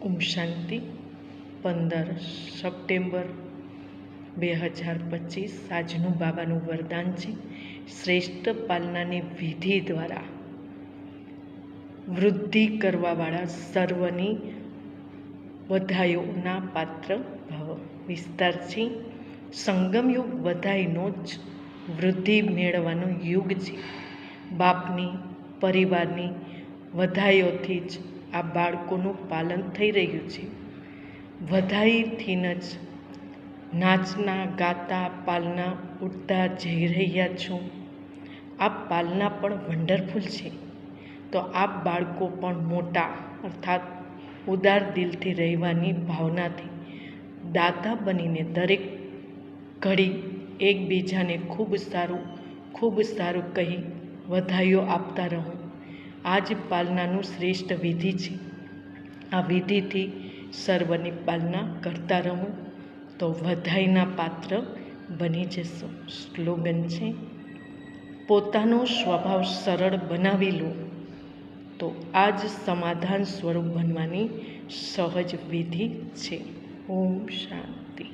ઓમ શાંતિ 15 September 2025 આજનું બાબાનું વરદાન છે. શ્રેષ્ઠ પાલનાની વિધિ દ્વારા વૃદ્ધિ કરવાવાળા સર્વની વધાઈઓના પાત્ર ભવ. વિસ્તાર છે. સંગમયુગ વધાઈનો જ વૃદ્ધિ મેળવવાનો યુગ છે. બાપની પરિવારની વધાઈઓથી જ આ બાળકોનું પાલન થઈ રહ્યું છે. વધાઈથી જ નાચના ગાતા પાલના ઉઠતા જઈ રહ્યા છો. આ પાલના પણ વન્ડરફુલ છે. તો આ બાળકો પણ મોટા અર્થાત ઉદાર દિલથી રહેવાની ભાવનાથી દાતા બનીને દરેક ઘડી એકબીજાને ખૂબ સારું કહી વધાઈઓ આપતા રહો. આ જ પાલનાનું શ્રેષ્ઠ વિધિ છે. આ વિધિથી સર્વની પાલના કરતા રહો તો વધાઈના પાત્ર બની જશો. સ્લોગન છે, પોતાનો સ્વભાવ સરળ બનાવી લો તો આ જ સમાધાન સ્વરૂપ બનવાની સહજ વિધિ છે. ઓમ શાંતિ.